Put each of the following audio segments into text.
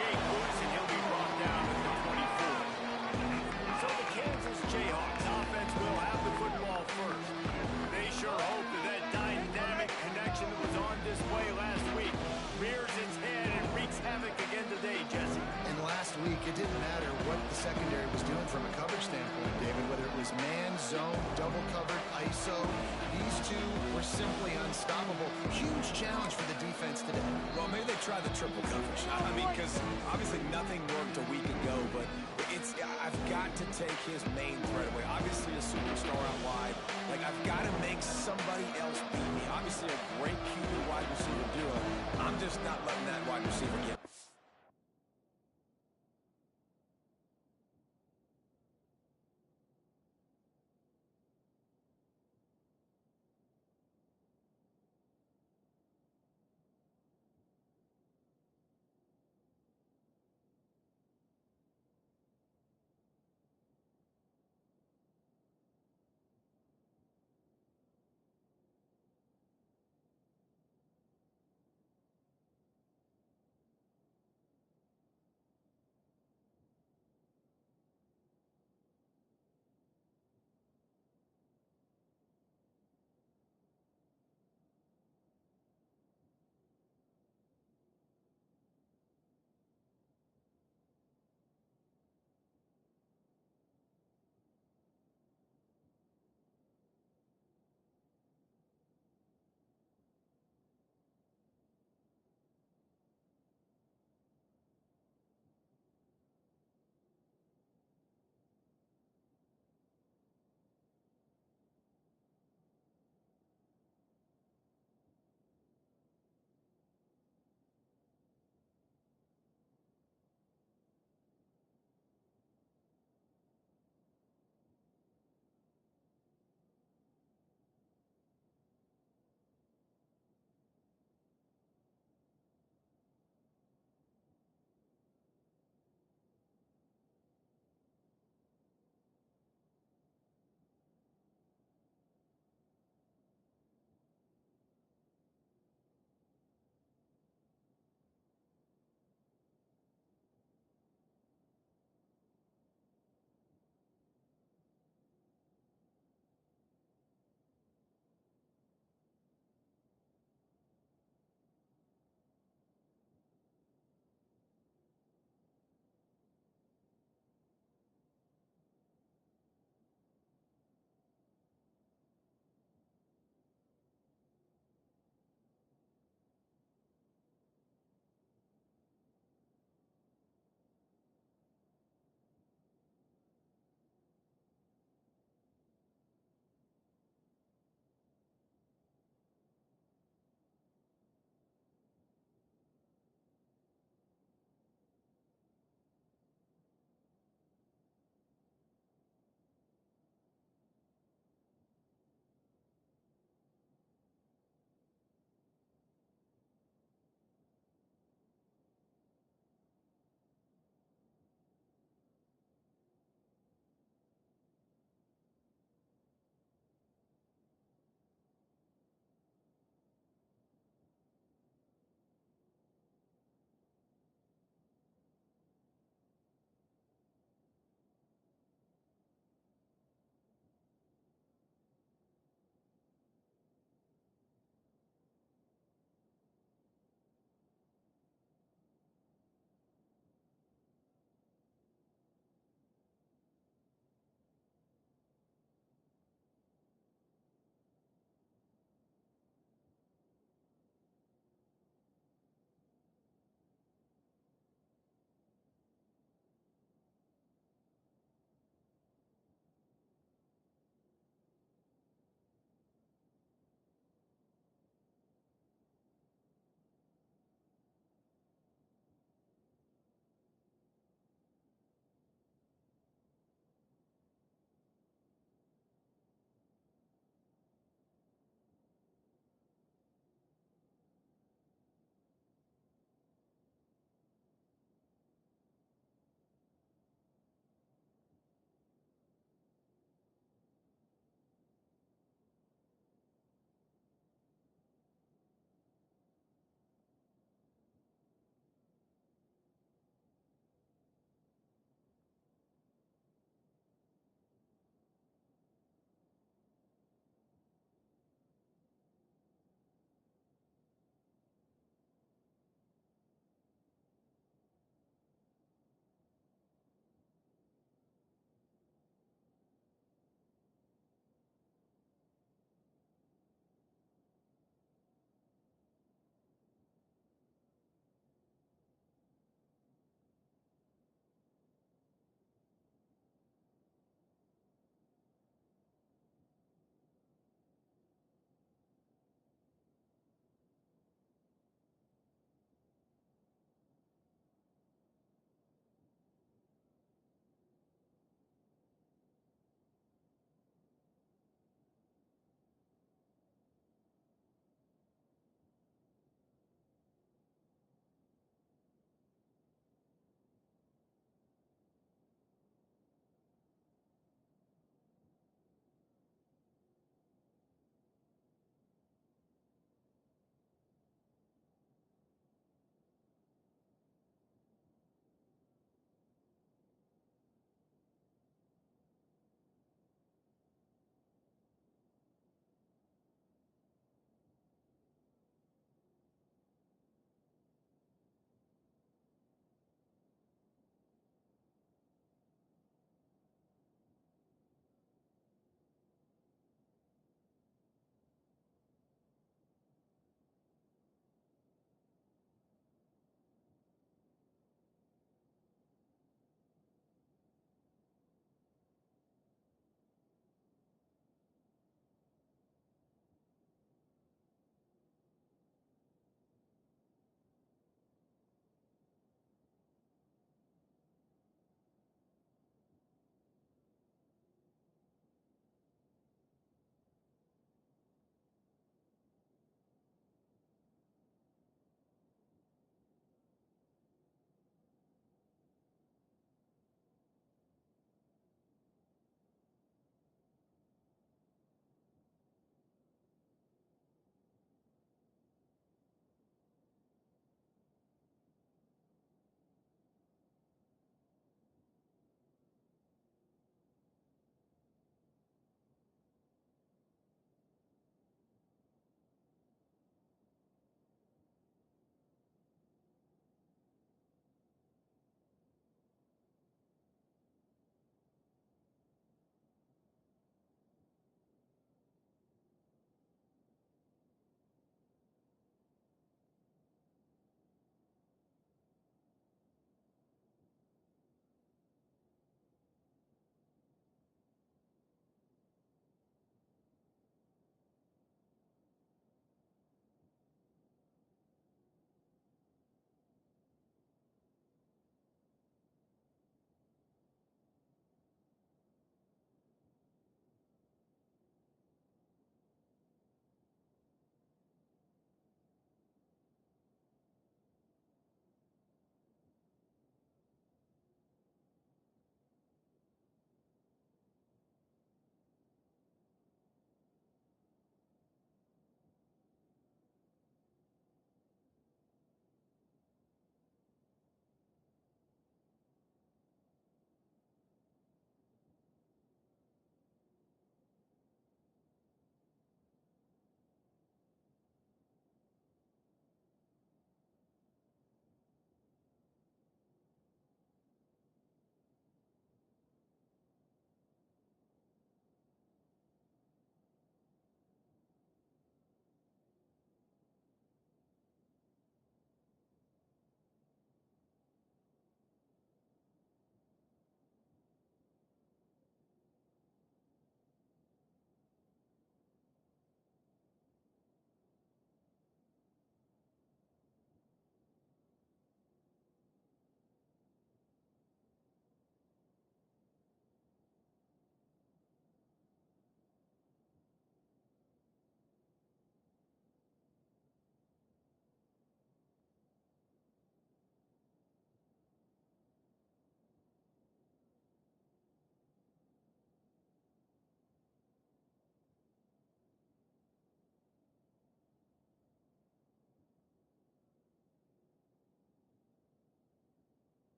shake loose, and he'll be brought down at the 24. So the Kansas Jayhawks offense will have the football first. They sure hope that dynamic connection that was on display last week rears its head and wreaks havoc again today, Jesse. And last week, it didn't matter what the secondary was doing from a coverage standpoint, David, whether it was man, zone, double covered, ISO. These two were simply unstoppable. Huge challenge for the defense today. Well, maybe they tried the triple coverage. I mean, because obviously nothing worked a week ago, but I've got to take his main threat away. Obviously a superstar out wide. Like, I've got to make somebody else beat me. Obviously a great QB wide receiver duo. I'm just not letting that wide receiver get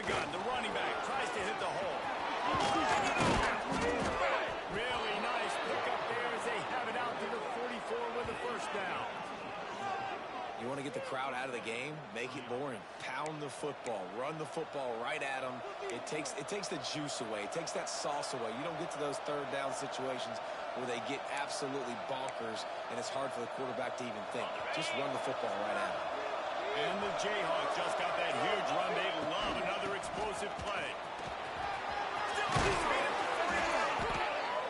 the gun. The running back tries to hit the hole. Really nice pickup there as they have it out to the 44 with a first down. You want to get the crowd out of the game? Make it boring. Pound the football. Run the football right at them. It takes the juice away. It takes that sauce away. You don't get to those third down situations where they get absolutely bonkers, and it's hard for the quarterback to even think. Just run the football right at them. And the Jayhawks just got that huge run. They love another explosive play.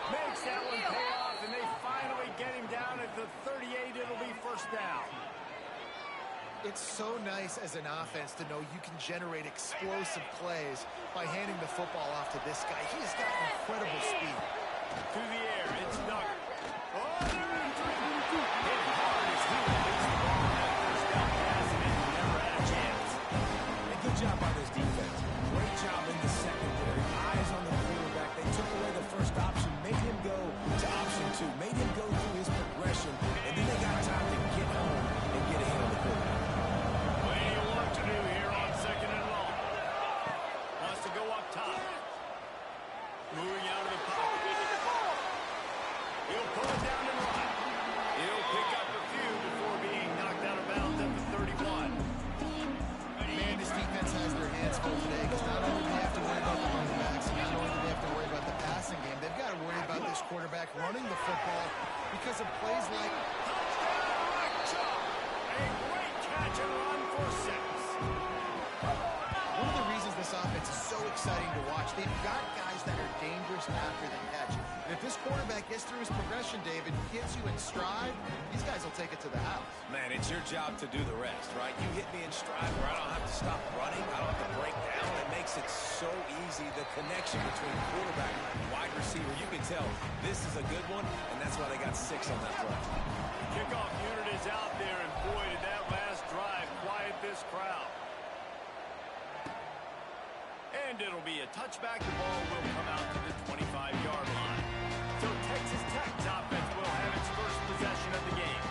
Makes that one pay off, and they finally get him down at the 38. It'll be first down. It's so nice as an offense to know you can generate explosive plays by handing the football off to this guy. He has got incredible speed. To the air, it's Duggar. Oh, there it is. Hit hard as he released the ball on that first down pass, and it never had a chance. And good job by this defense. Great job in the secondary. Eyes on the quarterback. They took away the first option, made him go to option 2, made him go through his progression, and then they got time to get home and get ahead of the quarterback. Plenty of work to do here on second and long. Wants to go up top. Moving out of the pocket. He'll pull it down and run. He'll pick up a few before being knocked out of bounds at the 31. Man, this defense has their hands full today because not only do they have to worry about the running backs, and not only do they have to worry about the passing game, they've got to worry about this quarterback running the football because of plays like... A great catch and run for 6. One of the reasons this offense is so exciting to watch, they've got guys that are dangerous after the catch. And if this quarterback gets through his progression, David, gets you in stride, these guys will take it to the house. Man, it's your job to do the rest, right? You hit me in stride where I don't have to stop running. I don't have to break down. It makes it so easy. The connection between quarterback and wide receiver, you can tell this is a good one, and that's why they got 6 on that play. Kickoff unit is out there, and boy, did that last drive quiet this crowd. And it'll be a touchback. The ball will come out to the 25-yard line. So Texas Tech's offense will have its first possession of the game.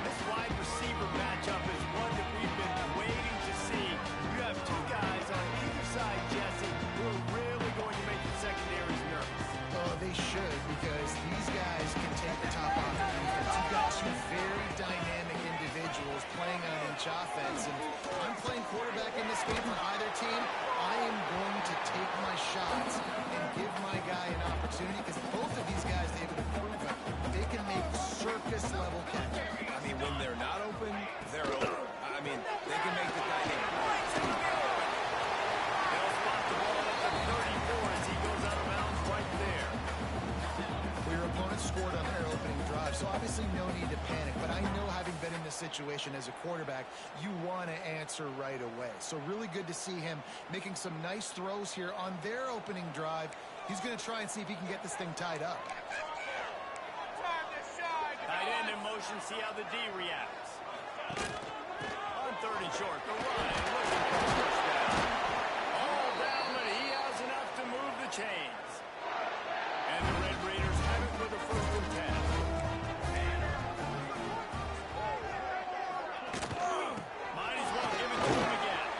This wide receiver matchup is one that we've been waiting to see. You have 2 guys on either side, Jesse, who are really going to make the secondaries nervous. Oh, they should, because these guys can take the top off the defense. You've got 2 very dynamic individuals playing on each offense, and I'm playing quarterback in this game for either team. I am going to take my shots and give my guy an opportunity, because both of these guys, David, have proven they can make circus-level catches. I mean, when they're not open, they're open. I mean, they can make the guy get They'll spot the ball at the 34 as he goes out of bounds right there. Well, your opponent scored on their opening drive, so obviously no need to panic. But I know, having been in this situation as a quarterback, you want to answer right away. So really good to see him making some nice throws here on their opening drive. He's going to try and see if he can get this thing tied up. Tight end in motion, see how the D reacts. On 3rd and short, the run, and looking for the first down. All down, but he has enough to move the chains. And the Red Raiders have it for the 1st and 10. Might as well give it to him again.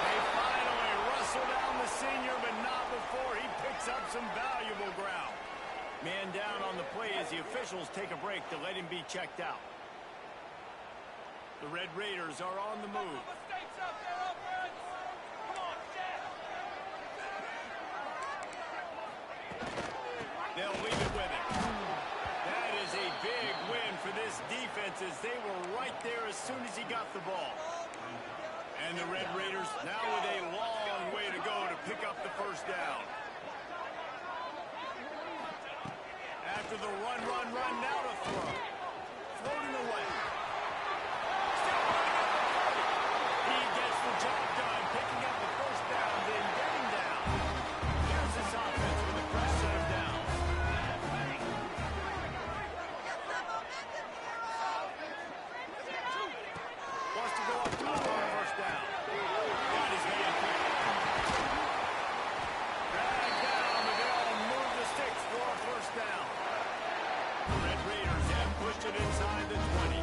They finally wrestle down the senior, but not before he picks up some valuable ground. Man down on the play as the officials take a break to let him be checked out. The Red Raiders are on the move. They'll leave it with him. That is a big win for this defense, as they were right there as soon as he got the ball. And the Red Raiders now with a long way to go to pick up the first down. After the run, now to throw. Floating away. Still running up the play. He gets the job done, picking up the first down, then getting down. Here's this offense with a fresh set of downs. Wants to go up top on the first down. Got his hand quick. Drag down, but they'll move the sticks for a first down. The Red Raiders have pushed it inside the 20.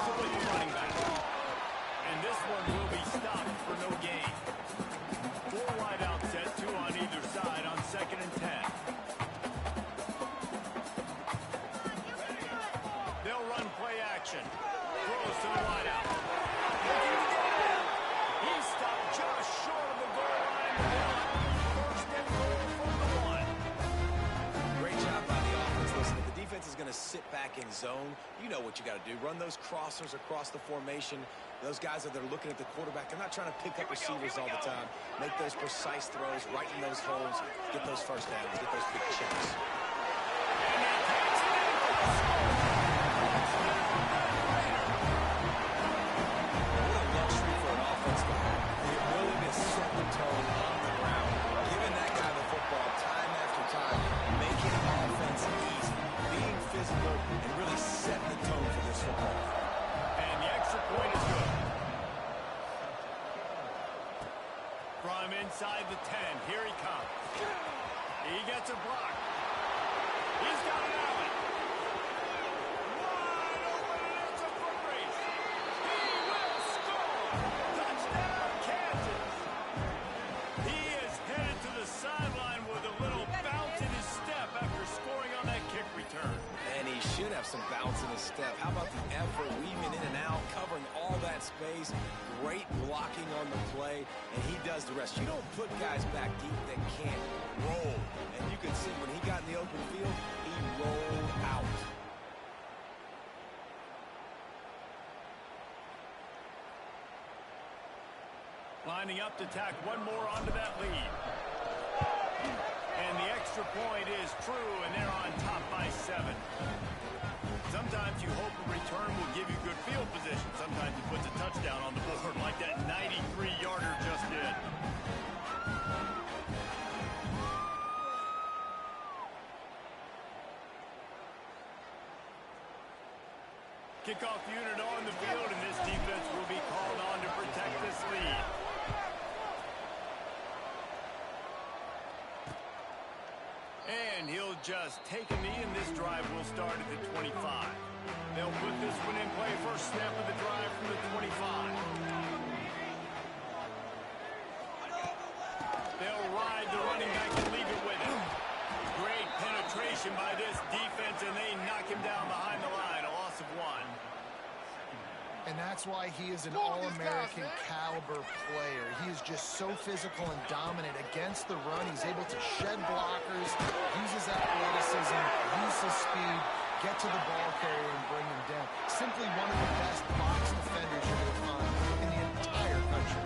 it with the running back. And this one will be stopped for no gain. 4 wide out set, 2 on either side on 2nd and 10. They'll run play action. Throws to the wide out. He's stopped just short of the goal line. 1st and goal from the 1. Great job by the offense. Listen, if the defense is going to sit back in zone, you know what you got to do. Run those crossers across the formation. Those guys that are looking at the quarterback, they're not trying to pick up receivers all the time. Make those precise throws right in those holes. Get those first downs. Get those big checks. What a luxury for an offense to have. The ability to set the tone on the ground. Giving that guy the football time after time. Making offense easy. Being physical and really setting the tone for this football. And the extra point is good. From inside the 10, here he comes. He gets a block. He's got an Allen. Wide open, and it's a foot race. He will score. Touchdown, Kansas. He is headed to the sideline with a little bounce in his step after scoring on that kick return. And he should have some bounce in his step. How about the effort, weaving in and out, covering all that space, great blocking on the play, and he does the rest. You don't put guys back deep that can't roll. And you can see when he got in the open field, he rolled out. Lining up to tack one more onto that lead. And the extra point is true, and they're on top by 7. Sometimes you hope a return will give you good field position. Sometimes he puts a touchdown on the board like that 93-yarder just did. Kickoff unit on the field, and this defense will be called on to protect this lead. And he'll just take a knee, and this drive will start at the 25. They'll put this one in play. First snap of the drive from the 25. They'll ride the running back and leave it with him. Great penetration by this defense, and they knock him down behind the line. A loss of 1. And that's why he is an All-American caliber player. He is just so physical and dominant against the run. He's able to shed blockers, use his athleticism, use his speed, get to the ball carrier and bring him down. Simply one of the best box defenders you're going to find in the entire country.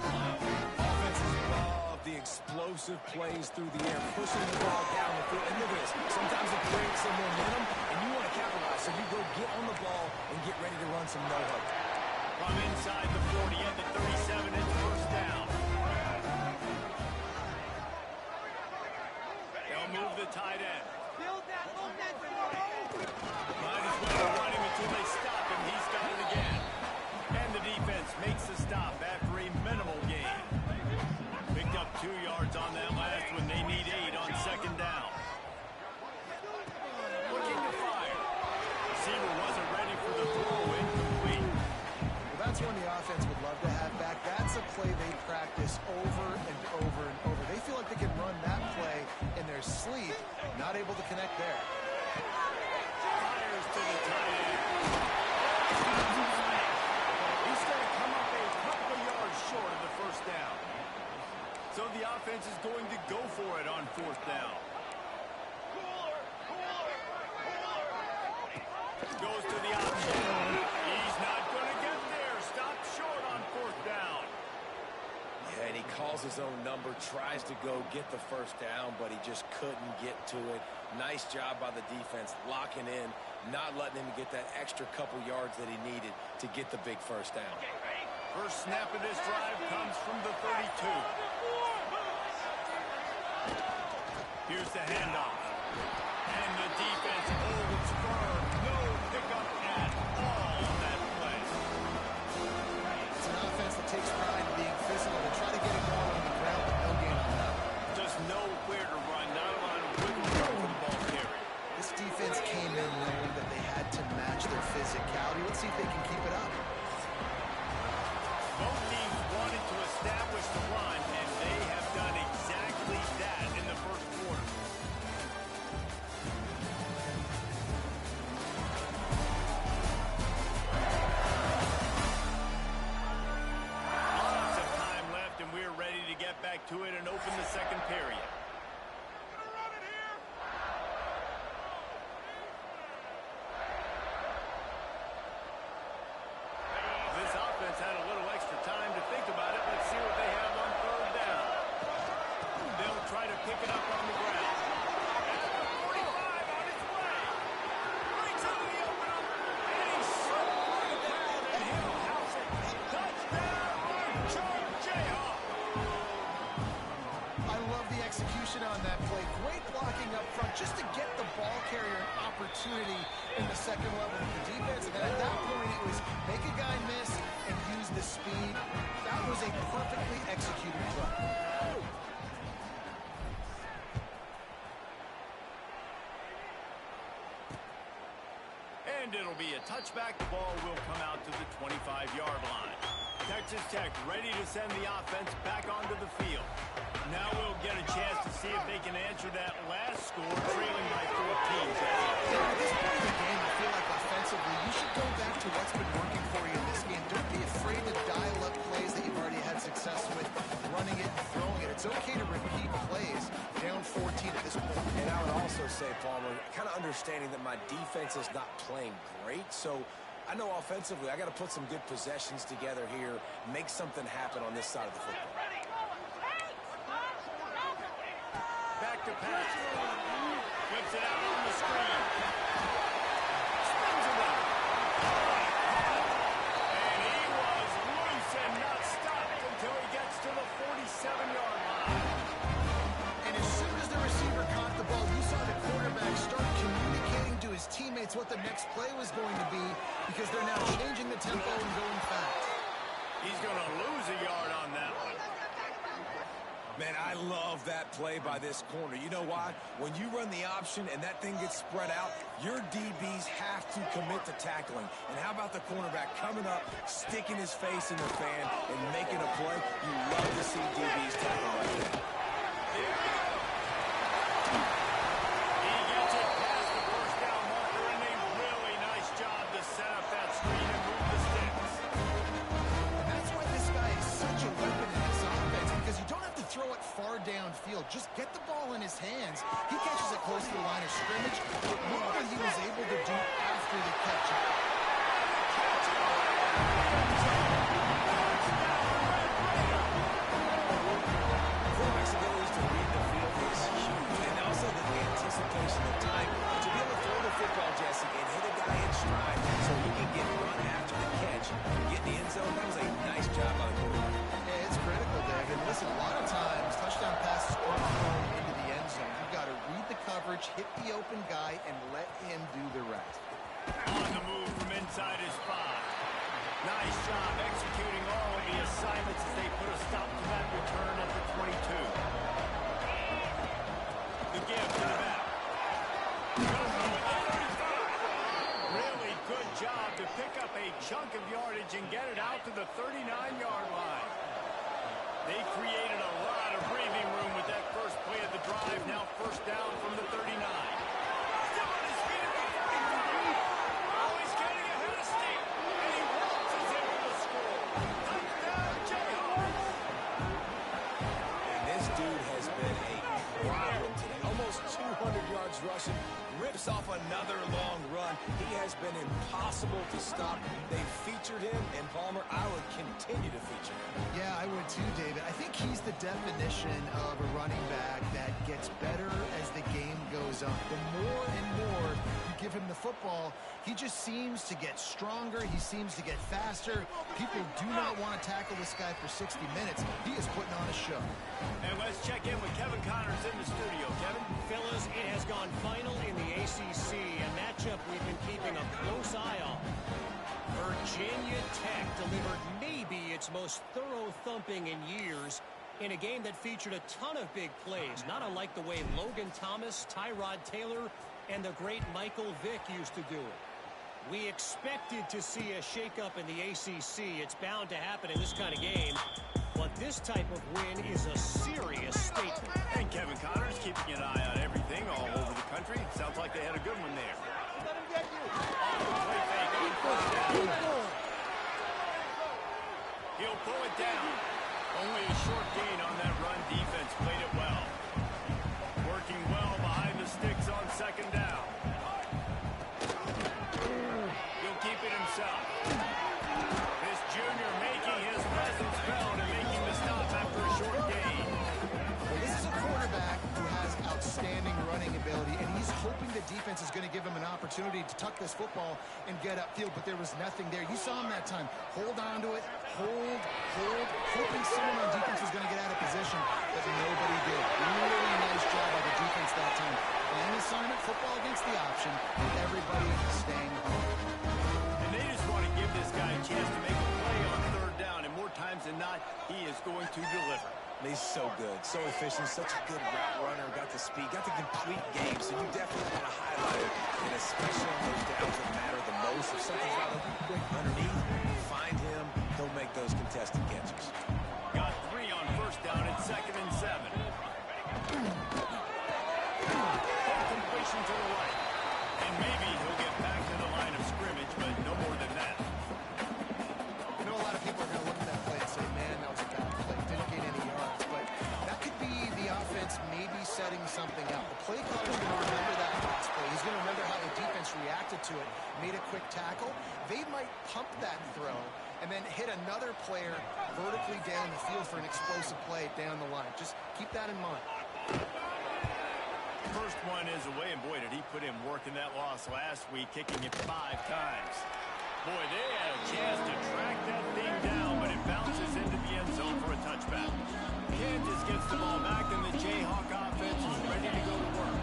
Offenses love the explosive plays through the air, pushing the ball down the field. And look at this. Sometimes it creates some momentum, and you want to capitalize. So you go get on the ball and get ready to run some no-huddle. From inside the 40 at the 37, it's first down. They'll move the tight end. Might as well run him until they stop him. He's got it again. And the defense makes the stop after a minimal gain. Picked up 2 yards on that last one. They need 8 on 2nd down. Looking to fire. Receiver wasn't ready for the throw. Incomplete. That's when the offense would love to have back. That's a play they practice over and over and over. They feel like they can run that play in their sleep, not able to connect there. Fires to the tight end. He's going to come up a couple of yards short of the first down. So the offense is going to go for it on 4th down. Goes to the option. He's not going to get there. Stopped short on 4th down. Yeah, and he calls his own number, tries to go get the first down, but he just couldn't get to it. Nice job by the defense, locking in, not letting him get that extra couple yards that he needed to get the big first down. First snap of this drive comes from the 32. Here's the handoff. And the defense holds firm. No pickup at all on that play. It's an offense that takes pride in being physical. They try to get it going on the ground, but no gain on that. Just nowhere to run. Not a lot of wiggle room for the ball carrier. This defense came in knowing that they had to match their physicality. Let's see if they can keep it up. and open the second period. This offense had a little extra time to think about it. Let's see what they have on third down. They'll try to pick it up on the ground. At the 45 on its way. Breaks into the opener. And he's slowed down, and he'll house it. Touchdown, Archer Jayhawk. I love the execution on that play. Great blocking up front just to get the ball carrier an opportunity in the second level of the defense. And then at that point, it was make a guy miss and use the speed. That was a perfectly executed play. And it'll be a touchback. The ball will come out to the 25-yard line. Texas Tech ready to send the offense back onto the field. Now we'll get a chance to see if they can answer that last score, trailing by 14. At this point in the game, I feel like offensively, you should go back to what's been working for you in this game. Don't be afraid to dial up plays that you've already had success with, running it and throwing it. It's okay to repeat plays down 14 at this point. And I would also say, Palmer, kind of understanding that my defense is not playing great, so I know offensively I got to put some good possessions together here, make something happen on this side of the football. Back to pass. Flips it out on the screen. Spins it up. And he was loose and not stopped until he gets to the 47-yard line. And as soon as the receiver caught the ball, you saw the quarterback start communicating to his teammates what the next play was going to be, because they're now changing the tempo and going fast. He's going to lose a yard on that one. Man, I love that play by this corner. You know why? When you run the option and that thing gets spread out, your DBs have to commit to tackling. And how about the cornerback coming up, sticking his face in the fan, and making a play? You love to see DBs tackle like that. He gets it past the first down marker, and a really nice job to set up that screen and move the sticks. And that's why this guy is such a weapon in this offense, because you don't have to throw it far downfield. Just get the ball in his hands. He catches it close to the line of scrimmage, but look what he was able to do after the catch. Quarterback's abilities to read the field is huge, and also the anticipation of time to be able to throw the football, Jesse, and hit a guy in stride so he can get run after the catch and get in the end zone. That was a nice job by the quarterback. Yeah, it's critical, David. Listen, a lot of times, touchdown passes aren't thrown into the end zone. You've got to read the coverage, hit the open guy, and let him do the rest. On the move from inside his spot. Nice job executing all of the assignments as they put a stop to that return at the 22. The give to the back. Really good job to pick up a chunk of yardage and get it out to the 39-yard line. They created a lot of breathing room with that first play of the drive. Now first down from the 39. Still on his feet at the 45. Oh, he's getting ahead of steam. And he waltzes in for the score. Touchdown, Jayhawks. And this dude has been a problem today. Almost 200 yards rushing. Rips off another long run. He has been impossible to stop. They featured him, and Palmer, I would continue to feature him. Yeah, I would too, David. I think he's the definition of a running back that gets better as the game goes on. The more and more you give him the football, he just seems to get stronger. He seems to get faster. People do not want to tackle this guy for 60 minutes. He is putting on a show. And let's check in with Kevin Connors in the studio. Kevin? Fellas, it has gone final in the ACC, a matchup we've been keeping a close eye on. Virginia Tech delivered maybe its most thorough thumping in years in a game that featured a ton of big plays, not unlike the way Logan Thomas, Tyrod Taylor, and the great Michael Vick used to do it. We expected to see a shakeup in the ACC. It's bound to happen in this kind of game. But this type of win is a serious statement. And Kevin Connors keeping an eye on everything all over the country. Sounds like they had a good one there. Let him get you. Off the play fake on first down. He'll pull it down. Only a short gain on that run. Defense played it well. Working well behind the sticks on second down. He'll keep it himself. This junior making his presence felt and making the stop after a short gain. This is a quarterback who has outstanding running ability, and he's hoping the defense is going to give him an opportunity to tuck this football and get upfield, but there was nothing there. You saw him that time. Hold on to it, hold, hoping someone on defense was going to get out of position, but nobody did. Really nice job by the defense that time. Playing assignment football against the option, and everybody staying home. And they just want to give this guy a chance to make a play on third down, and more times than not, he is going to deliver. He's so good, so efficient, such a good route runner, got the speed, got the complete game, so you definitely want to highlight it, and especially on those downs that matter the most. If something's not looking quick underneath, find him, he'll make those contested catches. Got 3 on first down at 2nd and 7. Completion to the right. And maybe he'll get back to the line of scrimmage, but no more than that. You know, a lot of people are going to look at that play and say, man, that was a bad play. Didn't gain any yards. But that could be the offense maybe setting something up. The play caller's going to remember that last play. He's going to remember how the defense reacted to it, made a quick tackle. They might pump that throw and then hit another player vertically down the field for an explosive play down the line. Just keep that in mind. First one is away, and boy, did he put in work in that loss last week, kicking it 5 times. Boy, they had a chance to track that thing down, but it bounces into the end zone for a touchback. Kansas gets the ball back, and the Jayhawk offense is ready to go to work.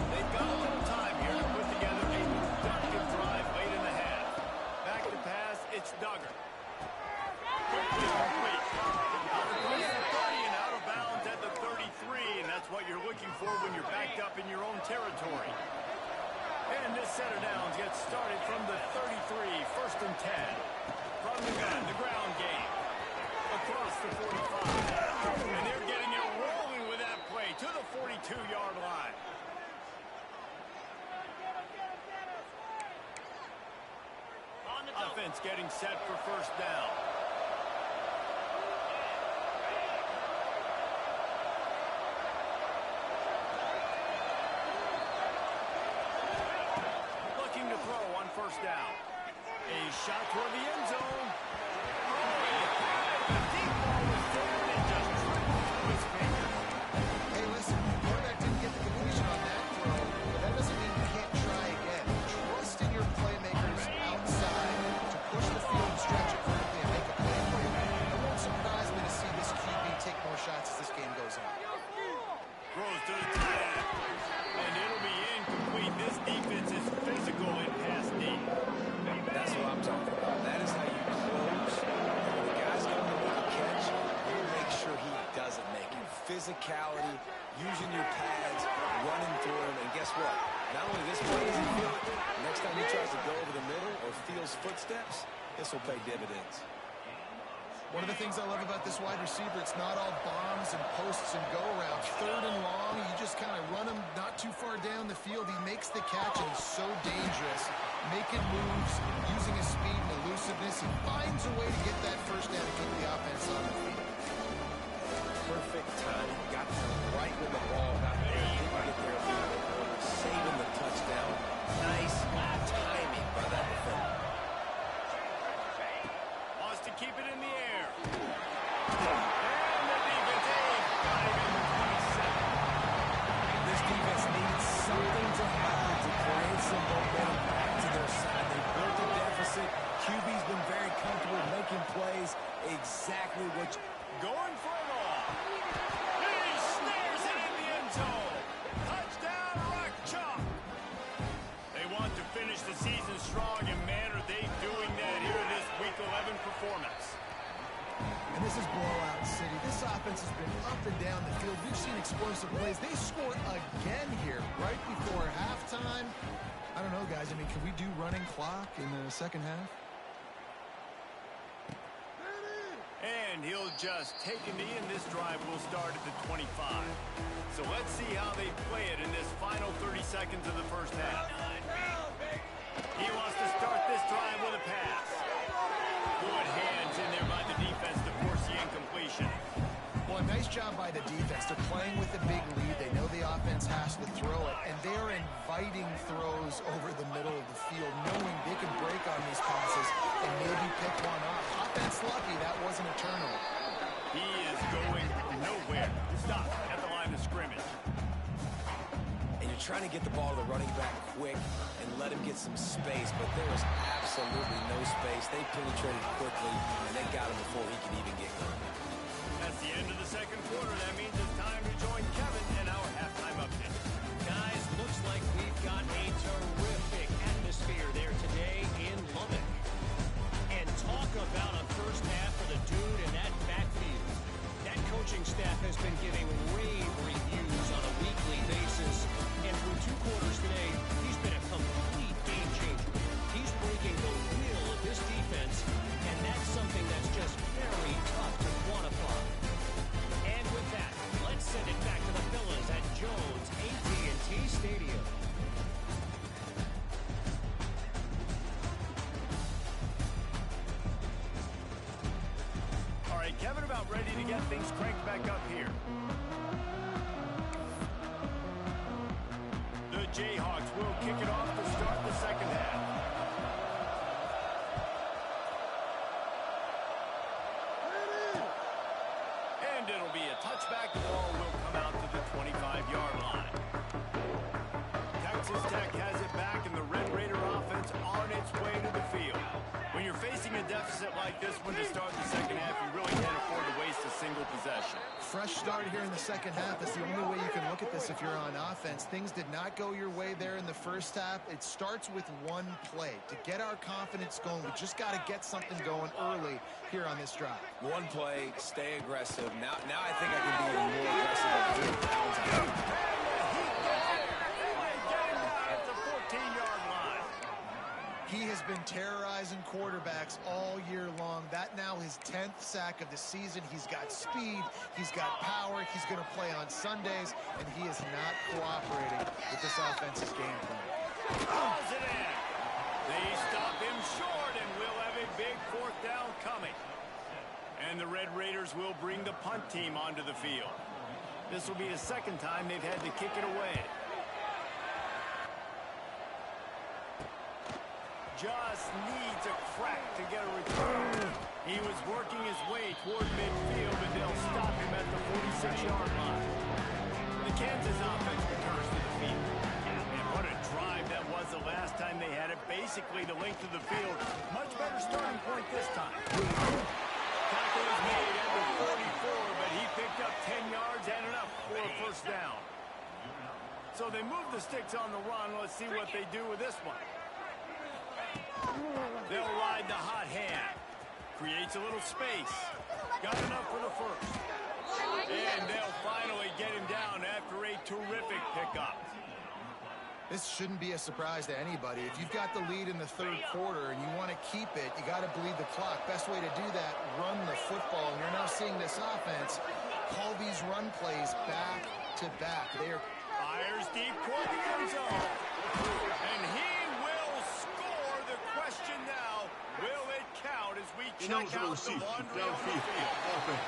They've got a little time here to put together a productive drive late in the half. Back to pass, it's Duggar. Quickly complete. Out across the 30 and out of bounds at the 33, and that's what you're looking for when you're backed up in your own territory. And this set of downs gets started from the 33, 1st and 10. From the gun, the ground game. Across the 45. And they're getting it rolling with that play to the 42-yard line. Offense getting set for first down. Looking to throw on first down. A shot toward the end zone. The deep ball was there and it just tripled through his finger. Hey, listen, the quarterback didn't get the completion on that throw, but that doesn't mean you can't try again. Trust in your playmakers outside to push the field and stretch it vertically and make a play for you. It won't surprise me to see this QB take more shots as this game goes on. Throws to the tight end. And it'll be incomplete. This defense is physical in pass deep. That's what I'm talking about. That is how you close. And when the guy's going to make a catch, you make sure he doesn't make it. Physicality, using your pads, running through him, and guess what? Not only this play does he feel it, next time he tries to go over the middle or feels footsteps, this will pay dividends. One of the things I love about this wide receiver, it's not all bombs and posts and go routes. 3rd and long, you just kind of run him not too far down the field. He makes the catch, and he's so dangerous. Making moves, using his speed and elusiveness. He finds a way to get that first down and keep the offense on the field. Perfect timing. Got there right when the ball got there. Didn't get there a little bit early. Saving the touchdown. Nice timing by that defender. Wants to keep it in the air. And the defense got him in the 27. This defense needs something to happen to create some momentum back to their side. They built a deficit. QB's been very comfortable making plays. Exactly what you... Going for it all. He snares it in the end zone. Touchdown, Rock Chalk. They want to finish the season strong, and man, are they doing that here in this Week 11 performance. And this is blowout city. This offense has been up and down the field. We've seen explosive plays. They scored again here right before halftime. I don't know, guys. I mean, can we do running clock in the second half? And he'll just take a knee, and this drive will start at the 25. So let's see how they play it in this final 30 seconds of the first half. He wants to start this drive with a pass. Good hands in there by the defense to force the incompletion. job by the defense. They're playing with a big lead. They know the offense has to throw it, and they're inviting throws over the middle of the field, knowing they can break on these passes and maybe pick one off. Offense lucky that wasn't a turnover. He is going nowhere. Stop at the line of scrimmage. And you're trying to get the ball to the running back quick and let him get some space, but there was absolutely no space. They penetrated quickly, and they got him before he could even get going. That's the end of the second quarter. That means it's time to join Kevin in our halftime update. Guys, looks like we've got a terrific atmosphere there today in Lubbock. And talk about a first half for the dude in that backfield. That coaching staff has been giving rave reviews on a weekly basis. And through 2 quarters today, he's been a complete game changer. He's breaking the will of this defense, and that's something that's just very tough to quantify. And with that, let's send it back to the fellas at Jones AT&T Stadium. All right, Kevin, about ready to get things cranked back up here. The Jayhawks will kick it off to start the second half. And it'll be a touchback. The ball will come out to the 25-yard line. Texas Tech has it back, and the Red Raider offense on its way to the field. When you're facing a deficit like this one to start the second half, you really can't afford to waste a single possession. Fresh start here in the second half. That's the only way you can look at this if you're on offense. Things did not go your way there in the first half. It starts with one play. To get our confidence going, we just got to get something going early here on this drive. One play, stay aggressive. Now I think I can be even more aggressive at 4 pounds. At the 14-yard line. He has been terrorizing quarterbacks all year long. That now his 10th sack of the season. He's got speed. He's got power. He's going to play on Sundays, and he is not cooperating with this offense's game plan. Calls it in. They stop him short, and we'll have a big 4th down coming. And the Red Raiders will bring the punt team onto the field. This will be the second time they've had to kick it away. Just needs a crack to get a return. He was working his way toward midfield, and they'll stop him at the 46-yard line. The Kansas offense returns to the field. And what a drive that was the last time they had it. Basically the length of the field. Much better starting point this time. Tackle was made at the 44, but he picked up 10 yards and enough for a first down. So they move the sticks on the run. Let's see what they do with this one. They'll ride the hot hand. Creates a little space. Got enough for the first. And they'll finally get him down after a terrific pickup. This shouldn't be a surprise to anybody. If you've got the lead in the 3rd quarter and you want to keep it, you got to bleed the clock. Best way to do that, run the football. And you're now seeing this offense call these run plays back to back. They are fires deep toward the end zone. And he will score. The question now, will it count as we check out the laundry on the field?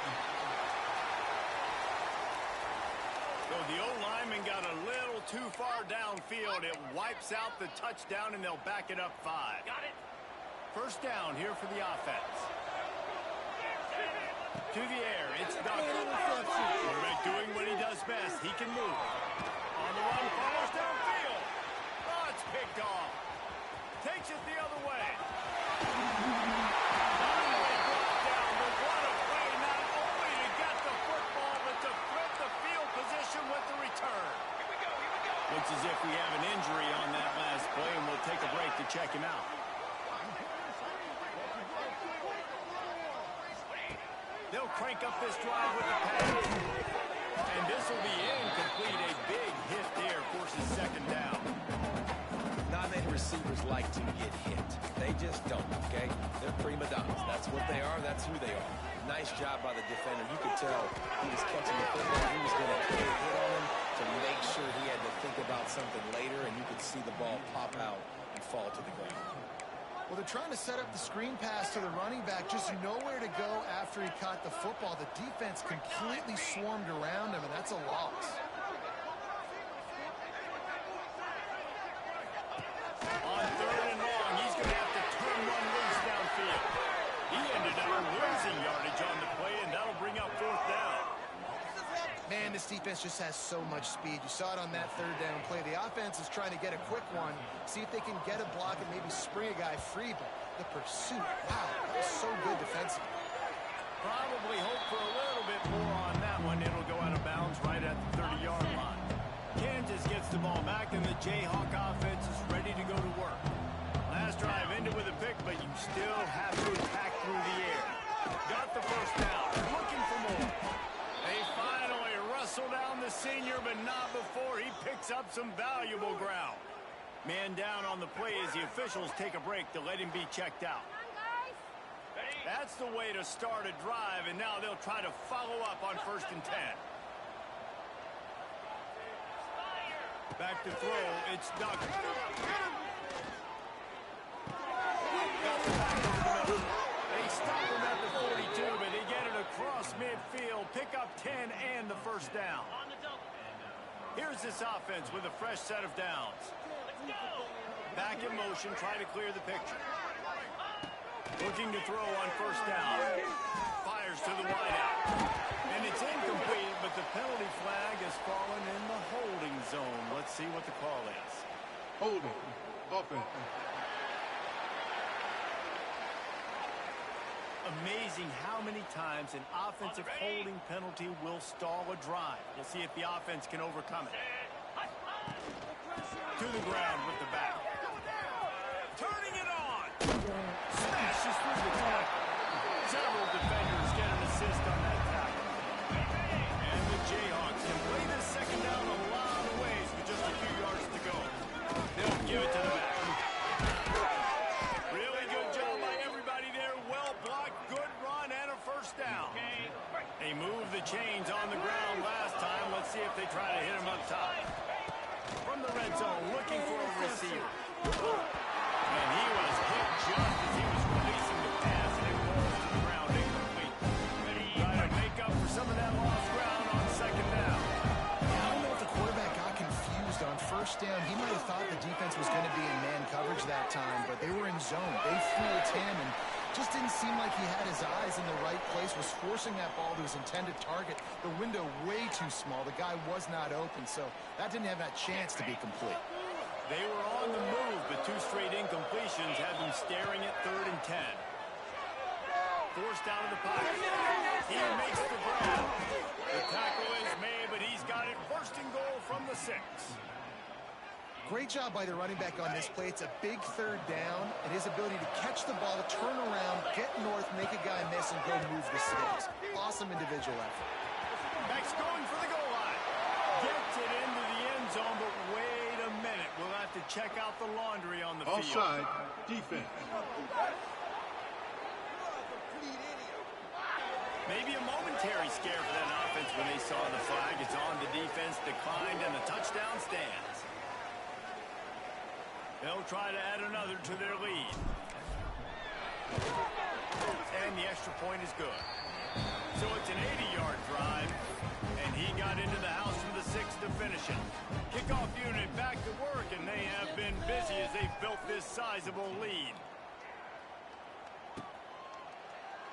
So the O-lineman got a little too far downfield. It wipes out the touchdown, and they'll back it up 5. Got it. First down here for the offense. To the air, it's Ducker. Quarterback doing what he does best. He can move. On the run, follows downfield. Oh, it's picked off. Takes it the other way. Looks as if we have an injury on that last play, and we'll take a break to check him out. They'll crank up this drive with the pass. And this will be incomplete. A big hit there forces second down. Not many receivers like to get hit. They just don't, okay? They're prima donnas. That's what they are. That's who they are. Nice job by the defender. You could tell he was catching the football. He was going to put a hit on him to make sure he had to think about something later, and you could see the ball pop out and fall to the ground. Well, they're trying to set up the screen pass to the running back, just nowhere to go after he caught the football. The defense completely swarmed around him, and that's a loss. On 3rd and long, he's going to have to turn one loose downfield. He ended up losing yardage on the play, and that'll bring up 4th down. Man, this defense just has so much speed. You saw it on that 3rd down play. The offense is trying to get a quick one, see if they can get a block and maybe spring a guy free, but the pursuit, wow, that was so good defensively. Probably hope for a little bit more on that one. It'll go out of bounds right at the 30-yard line. Kansas gets the ball back, and the Jayhawk offense is ready to go to work. Last drive ended with a pick, but you still have to attack through the air. Got the 1st down, looking for more. They finally wrestle down the senior, but not before he picks up some valuable ground. Man down on the play as the officials take a break to let him be checked out. That's the way to start a drive, and now they'll try to follow up on 1st and 10. Back to throw, it's Duck. They stop him at the 42, but they get it across midfield, pick up 10 and the 1st down. Here's this offense with a fresh set of downs. Back in motion, try to clear the picture. Looking to throw on 1st down. Fires to the wideout. And it's incomplete, but the penalty flag has fallen in the holding zone. Let's see what the call is. Holding. Offense. Amazing how many times an offensive holding penalty will stall a drive. We'll see if the offense can overcome it. To the ground with the back. Turning it on. Smashes through the tackle. Several defenders get an assist on that tackle. And the Jayhawks can play this 2nd down a lot of ways with just a few yards to go. They'll give it to the back. Really good job by everybody there. Well blocked, good run, and a 1st down. They moved the chains on the ground last time. Let's see if they try to hit him up top. From the red zone, looking for a receiver. And he was hit just as he was releasing the pass, and it falls to the ground incomplete. Try to make up for some of that lost ground on 2nd down. I don't know if the quarterback got confused on 1st down. He might have thought the defense was going to be in man coverage that time, but they were in zone. They fooled him and just didn't seem like he had his eyes in the right place, was forcing that ball to his intended target. The window way too small. The guy was not open, so that didn't have that chance to be complete. They were on the move, but 2 straight incompletions had them staring at 3rd and 10. Forced out of the pocket. He makes the grab. The tackle is made, but he's got it 1st and goal from the 6. Great job by the running back on this play. It's a big 3rd down, and his ability to catch the ball, turn around, get north, make a guy miss, and go move the sticks. Awesome individual effort. Back's going for the goal line. Gets it into the end zone, but wait a minute. We'll have to check out the laundry on the field. Offside. Defense. Maybe a momentary scare for that offense when they saw the flag. It's on. The defense declined, and the touchdown stands. They'll try to add another to their lead. And the extra point is good. So it's an 80-yard drive, and he got into the house from the 6 to finish it. Kickoff unit back to work, and they have been busy as they've built this sizable lead.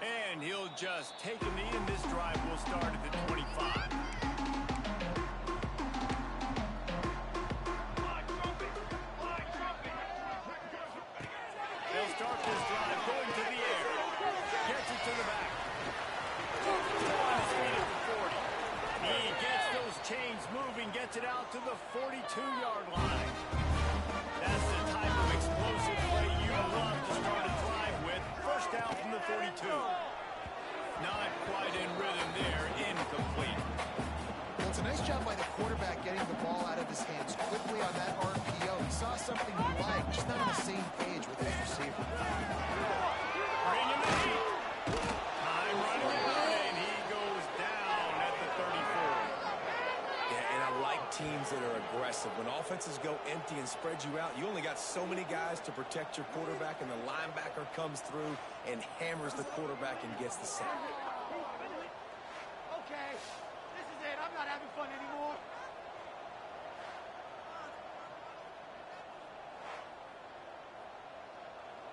And he'll just take a knee, and this drive will start at the 25. They'll start this drive going to the air. Gets it to the back. On his feet at the 40. He gets those chains moving, gets it out to the 42-yard line. That's the type of explosive play you love to start a drive with. 1st down from the 42. Not quite in rhythm there. Incomplete. Well, it's a nice job by the quarterback getting the ball out of his hands quickly on that RPO. He saw something he liked, just not on the same page with his receiver. Bring him in. Time running out, and he goes down at the 34. Yeah, and I like teams that are aggressive. When offenses go empty and spread you out, you only got so many guys to protect your quarterback, and the linebacker comes through and hammers the quarterback and gets the sack. Okay, this is it. I'm not having fun anymore.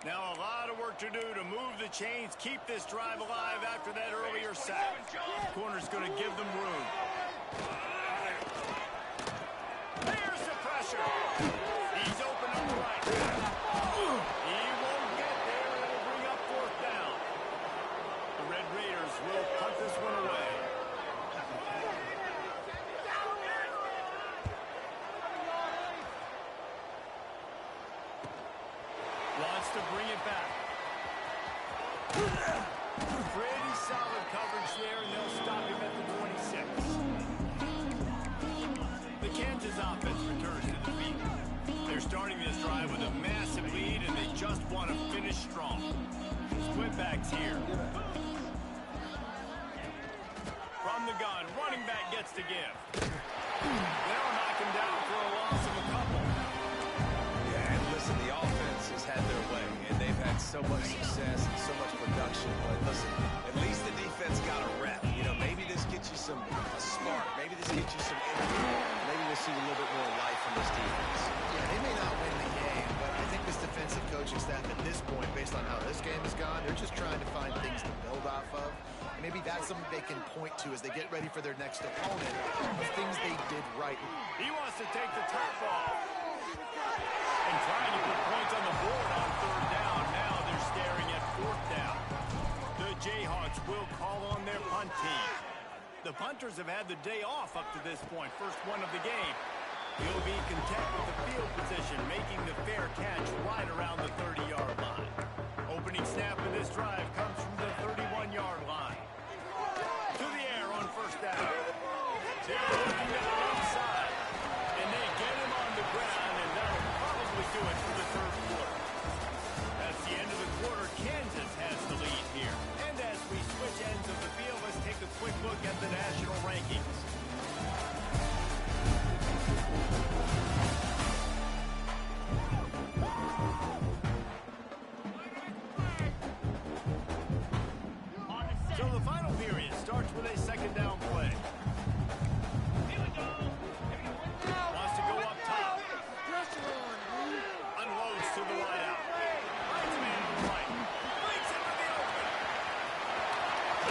Now a lot of work to do to move the chains, keep this drive alive after that earlier sack. Corner's going to give them room. There's the pressure. He's open up right. He won't get there. It'll bring up fourth down. The Red Raiders will punt this one away. Wants to bring it back. Pretty solid coverage there, and they'll stop him at the 26. The Kansas offense returns to the field. They're starting this drive with a massive lead, and they just want to finish strong. Split backs here. From the gun, running back gets to give. They'll knock him down for a loss of a couple. Yeah, and listen, the offense has had their way, and they've had so much success and so much production. But listen, at least the defense got a rep. You know, maybe this gets you a spark. Maybe this gets you some energy. Maybe we'll see a little bit more life from this defense. Yeah, they may not win the game, but I think this defensive coaching staff at this point, based on how this game has gone, they're just trying to find things to build off of. And maybe that's something they can point to as they get ready for their next opponent of things they did right. He wants to take the top off. And trying to put points on the board on third down. Now they're staring at fourth down. The Jayhawks will call on their punt team. The punters have had the day off up to this point. First one of the game. He'll be content with the field position, making the fair catch right around the 30-yard line. Opening snap of this drive comes from the 31-yard line. To the air on first down. Looking at the left side. And they get him on the ground, and that'll probably do it for the third quarter. That's the end of the quarter. Kansas has the lead here. And as we switch ends of the field, let's take a quick look at the national rankings. So the final period starts with a second down play. Wants to go up top. Unloads to the right out. Finds a man to the right. Breaks into the open.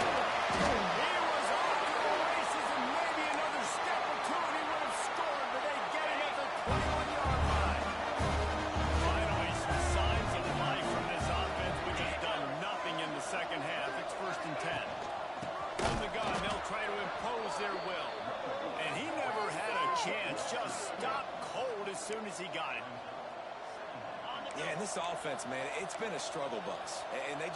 He was off to the races and maybe another step or two and he would have scored, but they get him at the 21-yard line. Finally, some signs of life from this offense, which has done nothing in the second half. It's 1st and 10. From the gun, they'll try to impose their will. And he never had a chance. Just stopped cold as soon as he got it. Yeah, and this offense, man, it's been a struggle bus. And they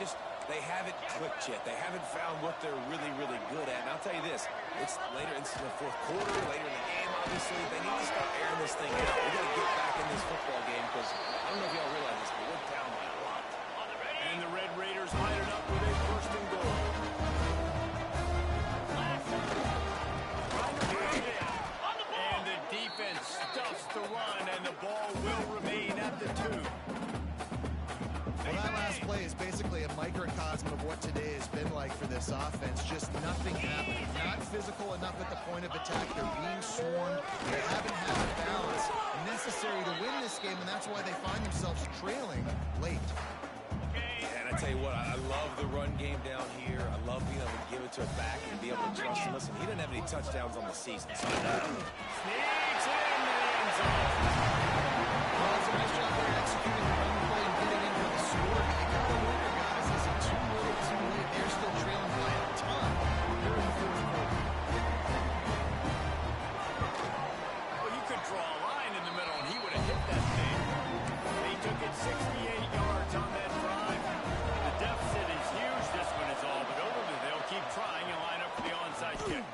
haven't clicked yet. They haven't found what they're really, really good at. And I'll tell you this, it's later into the fourth quarter, later in the game, obviously. They need to start airing this thing out. We got to get back in this football game because I don't know if y'all realize this, but we're down by a lot. And the Red Raiders line it up with a 1st and goal. And the defense stuffs the run, and the ball will remain at the 2. Well, that last play is basically a microcosm of what today has been like for this offense. Just nothing happening. Not physical enough at the point of attack. They're being swarmed. They haven't had the balance necessary to win this game, and that's why they find themselves trailing late. And I tell you what, I love the run game down here. I love being able to give it to a back and be able to trust him. Listen, he didn't have any touchdowns on the season. So Sneaks in the end zone. Well, it's a nice job there executing the run play and getting into the score. But you got to wonder, guys, is it too little, too late? They're still trailing by a ton here in the fourth quarter. Well, you could draw a line in the middle, and he would have hit that thing. They took it 68 yards on that drive. The deficit is huge. This one is all but over, but they'll keep trying and line up for the onside kick.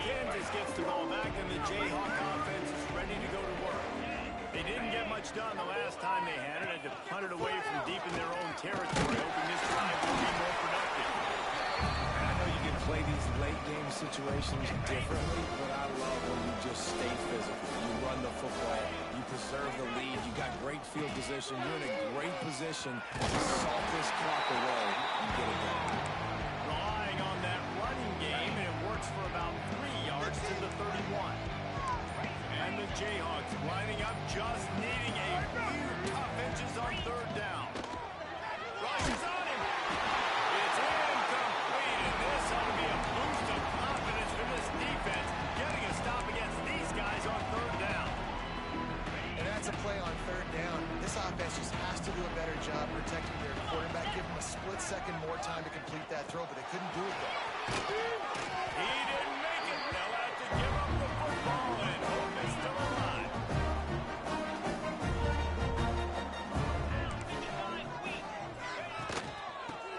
Kansas gets the ball back, and the Jayhawk offense is ready to go to work. They didn't get much done the last time they had it. Had to punt it away from deep in their own territory, hoping this drive will be more productive. I know you get play these late-game situations differently, but I love when you just stay physical. You run the football. You preserve the lead. You got great field position. You're in a great position to salt this clock away and get it done. Relying on that running game, and it works for about 3 yards to the 31. And the Jayhawks lining up, just needing a few tough inches on third down. Rushes on him. It's incomplete, and this ought to be a boost of confidence for this defense, getting a stop against these guys on third down. And that's a play on third down. This offense just has to do a better job protecting their quarterback, give them a split second more time to complete that throw, but they couldn't do it though. He didn't make it. They'll have to give up the football, and hope is still alive.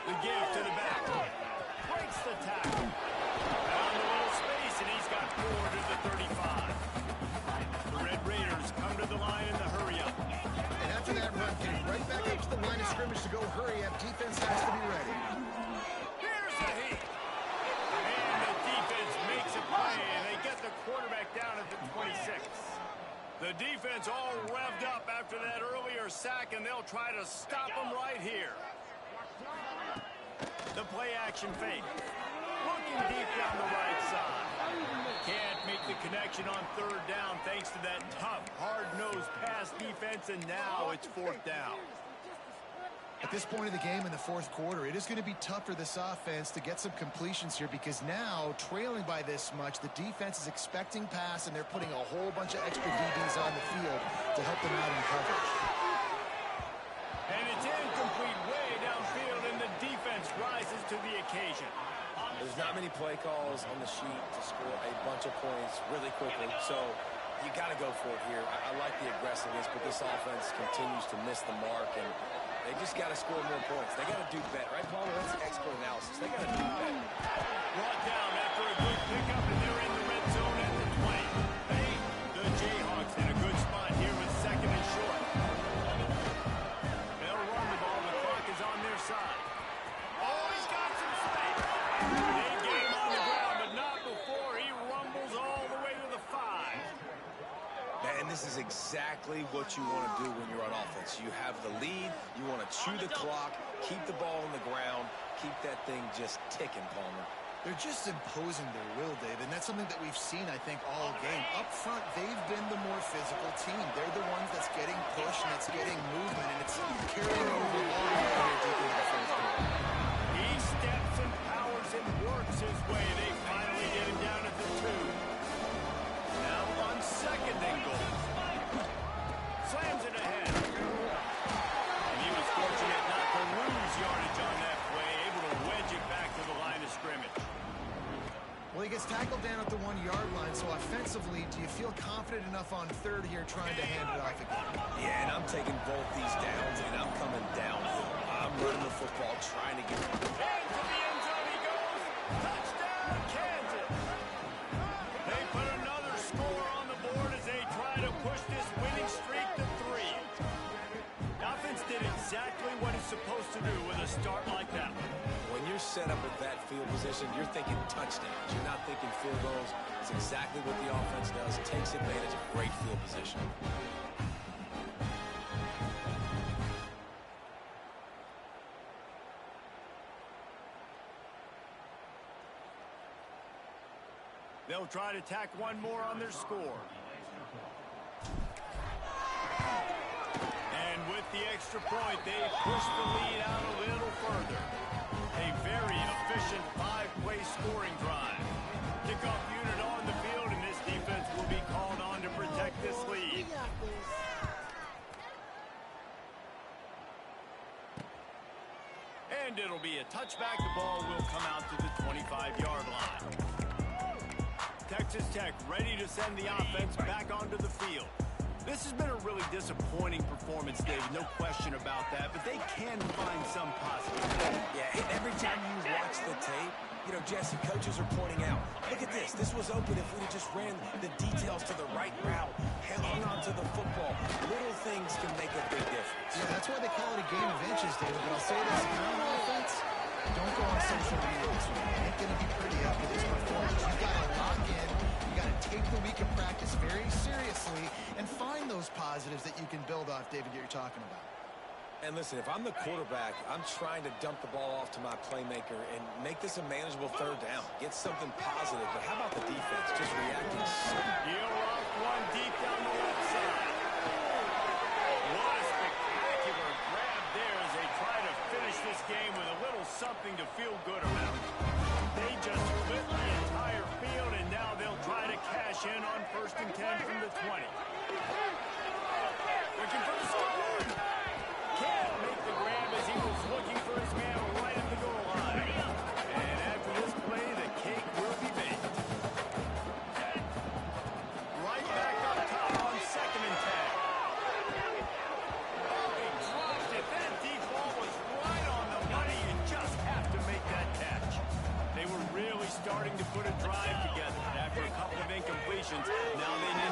The give to the back. Breaks the tackle. Found a little space, and he's got 4 to the 35. The Red Raiders come to the line in the hurry-up. And after that run, getting right back up to the line of scrimmage to go hurry up, defense has to be ready. Here's the heat. And the defense makes a play, and they get the quarterback down at the 26. The defense all revved up after that earlier sack, and they'll try to stop them right here. The play-action fake. Looking deep down the right side. Can't make the connection on third down thanks to that tough, hard-nosed pass defense, and now it's fourth down. At this point of the game in the fourth quarter, it is going to be tough for this offense to get some completions here because now, trailing by this much, the defense is expecting pass, and they're putting a whole bunch of extra DBs on the field to help them out in coverage. And it's incomplete way downfield, and the defense rises to the occasion. There's not many play calls on the sheet to score a bunch of points really quickly, so you got to go for it here. I like the aggressiveness, but this offense continues to miss the mark, and they just got to score more points. They got to do better, right, Palmer? That's expert analysis. They got to do better. Brought down after a good pickup, and they're in the red zone at the 20. Hey, the Jayhawks in a good spot here with second and short. They'll run the ball. The clock is on their side. Oh, he's got some space. They get him on the ground, but not before he rumbles all the way to the 5. And this is exactly what you want to do when you're on offense. You have the lead. You want to chew the clock, keep the ball on the ground, keep that thing just ticking, Palmer. They're just imposing their will, Dave, and that's something that we've seen, I think, all game. Up front, they've been the more physical team. They're the ones that's getting pushed and that's getting movement, and it's carrying over all the way here deep into the fourth quarter. He steps and powers and works his way. They finally get him down at the 2. Now on second and goal. Slams it ahead. And he was fortunate not to lose yardage on that play, able to wedge it back to the line of scrimmage. Well, he gets tackled down at the 1-yard line, so offensively, do you feel confident enough on third here trying to hand it off again? Yeah, and I'm taking both these downs, and I'm coming downhill. I'm running the football, trying to get it. And to the end zone he goes. Touchdown, Kansas. They put another score on the board as they try to push this winning streak to 3. Offense did exactly what it's supposed to do with a start like that one. When you're set up at that field position, you're thinking touchdowns. You're not thinking field goals. It's exactly what the offense does. Takes advantage of great field position. They'll try to tack one more on their score. And with the extra point, they push the lead out a little further. A very efficient 5-play scoring drive. Kickoff unit on the field, and this defense will be called on to protect this lead. And it'll be a touchback. The ball will come out to the 25-yard line. Texas Tech ready to send the offense back onto the field. This has been a really disappointing performance, David, no question about that, but they can find some positive. Yeah, every time you watch the tape, you know, Jesse, coaches are pointing out, look at this. This was open if we just ran the details to the right route, hung on to the football. Little things can make a big difference. Yeah, that's why they call it a game of inches, David. But I'll say this, on offense, Don't go on social media this week. It ain't going to be pretty after this performance. You got to lock in. You got to take the week of practice very seriously and find those positives that you can build off, David, that you're talking about. And listen, if I'm the quarterback, I'm trying to dump the ball off to my playmaker and make this a manageable third down. Get something positive. But how about the defense? Just reacting so... You're off one deep down the left side. What a spectacular grab there as they try to finish this game with a little something to feel good about. They just split the entire field, and now they'll try to cash in on 1st and 10 from the 20. Looking for the score. Can't make the grab as he was looking for his man right at the goal line. And after this play, the cake will be baked. Right back up top on 2nd and 10. He dropped it. That deep ball was right on the money. You just have to make that catch. They were really starting to put a drive together. After a couple of incompletions, now they need